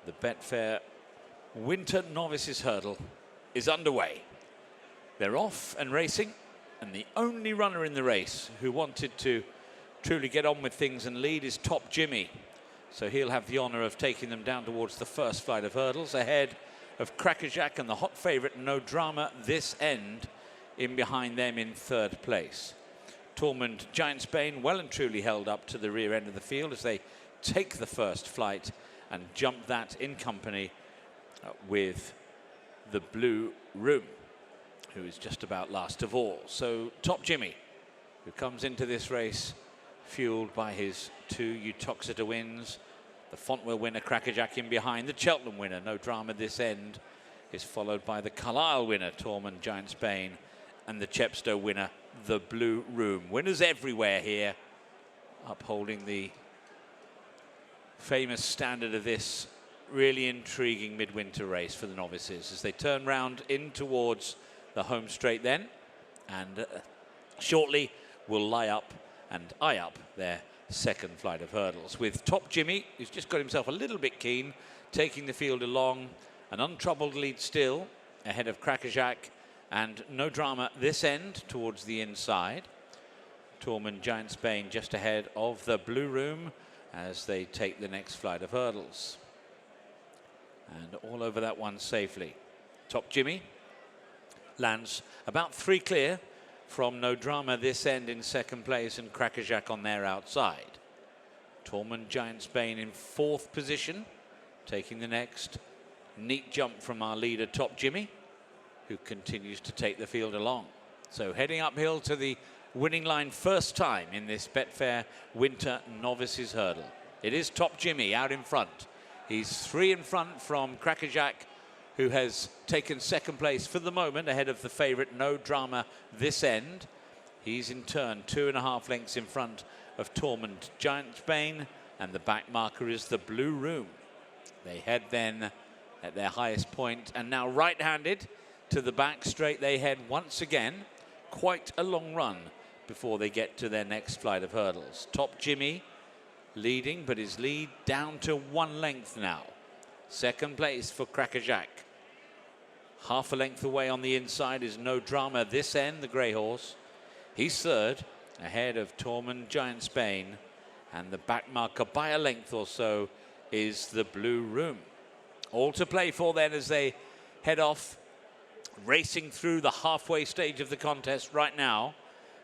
The Betfair Winter Novices Hurdle is underway. They're off and racing, and the only runner in the race who wanted to truly get on with things and lead is Top Jimmy. So he'll have the honour of taking them down towards the first flight of hurdles, ahead of Crackerjack and the hot favourite No Drama This End in behind them in third place. Tormund Giantsbane well and truly held up to the rear end of the field as they take the first flight and jump that in company with the Blue Room, who is just about last of all. So Top Jimmy, who comes into this race fueled by his two Uttoxeter wins, the Fontwell winner Crackerjack in behind, the Cheltenham winner No Drama This End is followed by the Carlisle winner Tormund Giantsbane and the Chepstow winner the Blue Room. Winners everywhere here, upholding the famous standard of this really intriguing midwinter race for the novices as they turn round in towards the home straight then, and shortly will eye up their second flight of hurdles, with Top Jimmy, who's just got himself a little bit keen, taking the field along, an untroubled lead still ahead of Crackerjack and No Drama This End towards the inside. Tormund Giantsbane just ahead of the Blue Room as they take the next flight of hurdles. And all over that one safely. Top Jimmy lands about 3 clear from No Drama This End in second place and Crackerjack on their outside. Tormund Giantsbane in fourth position, taking the next neat jump from our leader Top Jimmy, who continues to take the field along. So heading uphill to the winning line first time in this Betfair Winter Novices Hurdle. It is Top Jimmy out in front. He's 3 in front from Crackerjack, who has taken second place for the moment ahead of the favourite No Drama This End. He's in turn 2.5 lengths in front of Tormund Giantsbane, and the back marker is the Blue Room. They head then at their highest point, and now right-handed to the back straight they head once again. Quite a long run before they get to their next flight of hurdles. Top Jimmy leading, but his lead down to 1 length now. Second place for Crackerjack. Half a length away on the inside is No Drama This End, the grey horse. He's third, ahead of Tormund Giantsbane, and the back marker by a length or so is the Blue Room. All to play for then as they head off, racing through the halfway stage of the contest right now,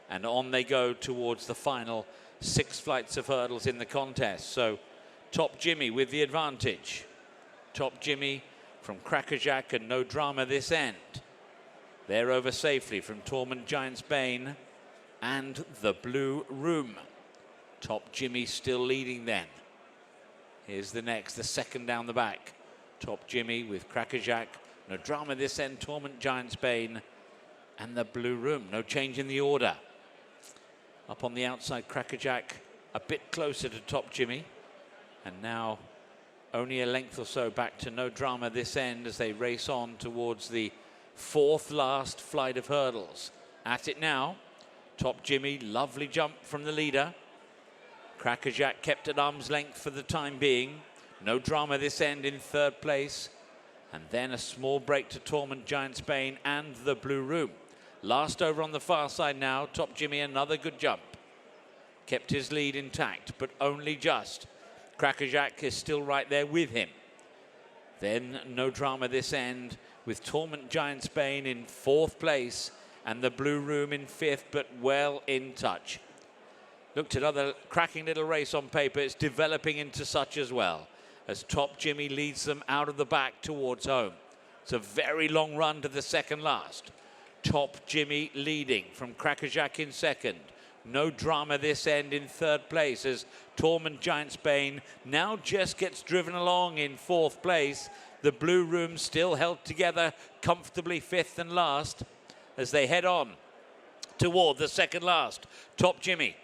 and on they go towards the final 6 flights of hurdles in the contest. So Top Jimmy with the advantage. Top Jimmy from Crackerjack and No Drama This End. They're over safely from Tormund Giantsbane and the Blue Room. Top Jimmy still leading then. Here's the next, the second down the back. Top Jimmy with Crackerjack, No Drama This End, Tormund Giantsbane and the Blue Room. No change in the order. Up on the outside, Crackerjack a bit closer to Top Jimmy, and now only a length or so back to No Drama This End as they race on towards the 4th last flight of hurdles. At it now, Top Jimmy, lovely jump from the leader. Crackerjack kept at arm's length for the time being. No Drama This End in third place, and then a small break to Tormund Giantsbane and the Blue Room. Last over on the far side now, Top Jimmy, another good jump. Kept his lead intact, but only just. Crackerjack is still right there with him. Then No Drama This End with Tormund Giantsbane in 4th place and the Blue Room in 5th, but well in touch. Looked at other cracking little race on paper. It's developing into such as well, as Top Jimmy leads them out of the back towards home. It's a very long run to the second last. Top Jimmy leading from Crackerjack in second. No Drama This End in third place as Tormund Giantsbane now just gets driven along in 4th place. The Blue Room still held together comfortably 5th and last as they head on toward the second last. Top Jimmy,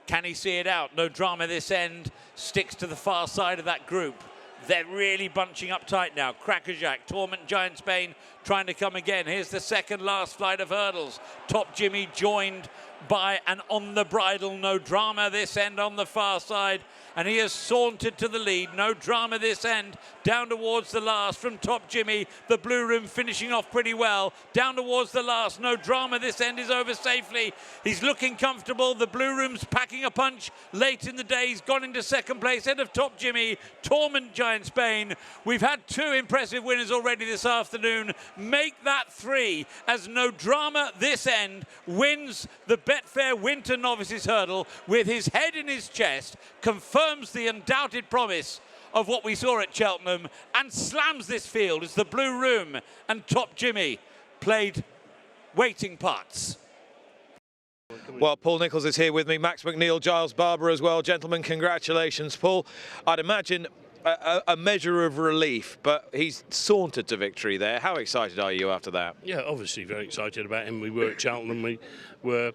can he see it out? No Drama This End sticks to the far side of that group. They're really bunching up tight now. Crackerjack, Tormund Giantsbane trying to come again. Here's the second last flight of hurdles. Top Jimmy joined by an on the bridle No Drama This End on the far side. and he has sauntered to the lead. No drama this end. Down towards the last from Top Jimmy. The Blue Room finishing off pretty well. Down towards the last. No drama this end is over safely. He's looking comfortable. The Blue Room's packing a punch late in the day. He's gone into second place ahead of Top Jimmy. Torment Giant Spain. We've had 2 impressive winners already this afternoon. Make that 3 as No Drama this end wins the Betfair Winter Novices Hurdle with his head in his chest, confirms the undoubted promise of what we saw at Cheltenham, and slams this field as the Blue Room and Top Jimmy played waiting parts. Well, Paul Nicholls is here with me, Max McNeil, Giles Barber as well. Gentlemen, congratulations. Paul, I'd imagine a measure of relief, but he's sauntered to victory there. How excited are you after that? Yeah, obviously very excited about him. We were at Cheltenham, we were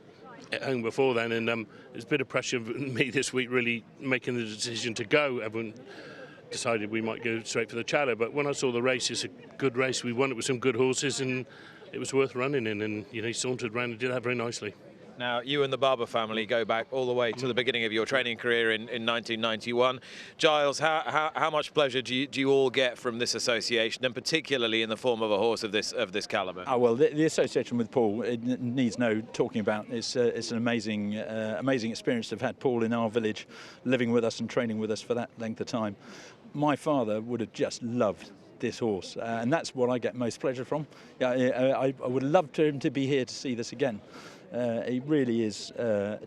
at home before then, and there's a bit of pressure on me this week really making the decision to go. Everyone decided we might go straight for the Challow, but when I saw the race, it's a good race. We won it with some good horses, and it was worth running in, and you know, he sauntered around and did that very nicely. Now, you and the Barber family go back all the way to the beginning of your training career in 1991. Giles, how much pleasure do you all get from this association, and particularly in the form of a horse of this calibre? Oh, well, the association with Paul, it needs no talking about. It's an amazing experience to have had Paul in our village, living with us and training with us for that length of time. My father would have just loved this horse, and that's what I get most pleasure from. I would love him to be here to see this again. He really is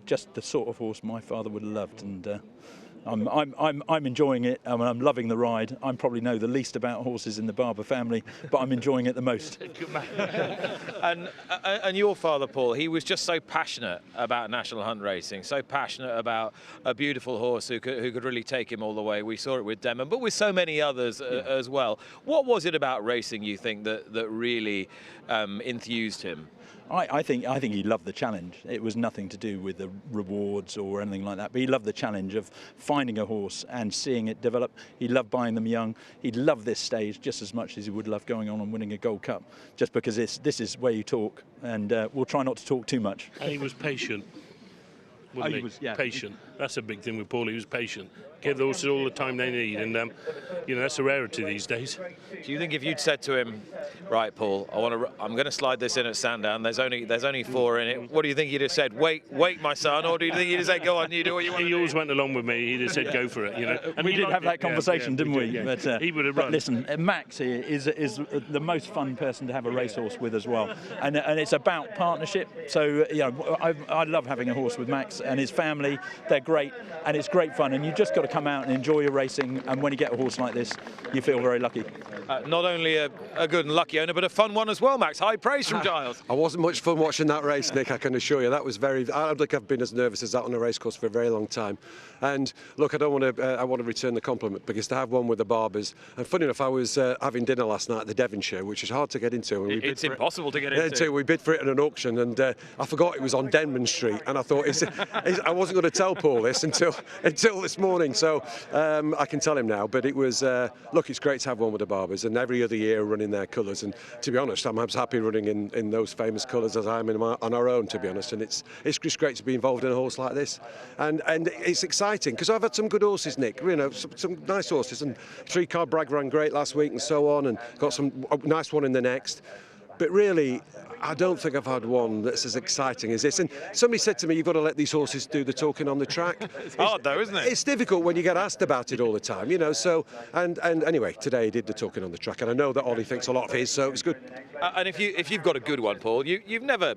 just the sort of horse my father would have loved, and I'm enjoying it. I mean, I'm loving the ride. I probably know the least about horses in the Barber family, but I'm enjoying it the most. and your father, Paul, he was just so passionate about national hunt racing, so passionate about a beautiful horse who could really take him all the way. We saw it with Demon, but with so many others as well. What was it about racing, you think, that really enthused him? I think he loved the challenge. It was nothing to do with the rewards or anything like that, but he loved the challenge of finding a horse and seeing it develop. He loved buying them young. He loved this stage just as much as he would love going on and winning a Gold Cup, just because this is where you talk, and we'll try not to talk too much. And he was patient. Wasn't he? Was, yeah. Patient. That's a big thing with Paul. He was patient. Give the horses all the time they need, and you know, that's a rarity these days. Do you think if you'd said to him, right, Paul, I'm going to slide this in at Sandown. There's only 4 in it. What do you think he'd have said? Wait, my son, or do you think he'd have said, go on, you do what you want? He always went along with me. He'd have said, go for it. You know. And we did have that conversation, didn't we? Yeah. But, he would have run. Listen, Max here is the most fun person to have a racehorse with as well, and it's about partnership. So you know, I love having a horse with Max and his family. They're great, and it's great fun. And you just got to come out and enjoy your racing. And when you get a horse like this, you feel very lucky. Not only a good and lucky owner, but a fun one as well, Max. High praise from Giles. I wasn't much fun watching that race, Nick, I can assure you. That was I don't think I've been as nervous as that on a racecourse for a very long time. And look, I want to return the compliment, because to have one with the Barbers, and funny enough, I was having dinner last night at the Devonshire, which is hard to get into. And it's impossible to get into. We bid for it at an auction, and I forgot it was on Denman Street, and I thought I wasn't going to tell Paul this until this morning, so I can tell him now. But it was, look, it's great to have one with the Barbers, and every other year running their colours, and to be honest, I'm as happy running in those famous colours as I am on our own, to be honest. And it's just great to be involved in a horse like this, and it's exciting because I've had some good horses, Nick. You know, some nice horses, and 3-Card Bragg ran great last week and so on, and got a nice one in the next. But really, I don't think I've had one that's as exciting as this. And somebody said to me, you've got to let these horses do the talking on the track. It's hard though, isn't it? It's difficult when you get asked about it all the time, you know. So, and anyway, today he did the talking on the track, and I know that Ollie thinks a lot of his, so it's good. And if you've got a good one, Paul, you've never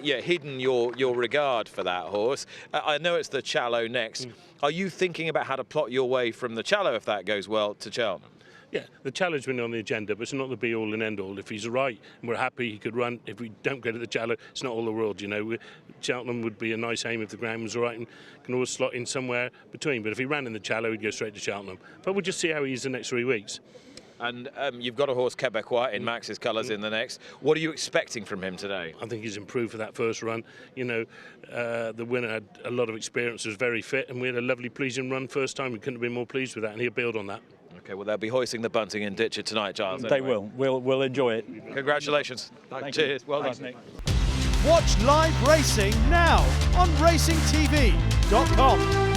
hidden your regard for that horse. I know it's the Challow next. Are you thinking about how to plot your way from the Challow, if that goes well, to Cheltenham? Yeah, the Challow's been on the agenda, but it's not the be-all and end-all. If he's right and we're happy he could run, if we don't go to the Challow, it's not all the world, you know. Cheltenham would be a nice aim if the ground was right, and can always slot in somewhere between. But if he ran in the Challow, he'd go straight to Cheltenham. But we'll just see how he is the next 3 weeks. And you've got a horse, Quebecois, in Max's colours in the next. What are you expecting from him today? I think he's improved for that first run. You know, the winner had a lot of experience, was very fit, and we had a lovely, pleasing run first time. We couldn't have been more pleased with that, and he'll build on that. Okay, well, they'll be hoisting the bunting in Ditcher tonight, Giles. They will. We'll enjoy it. Congratulations. Cheers. Well done. Nick. Watch live racing now on racingtv.com.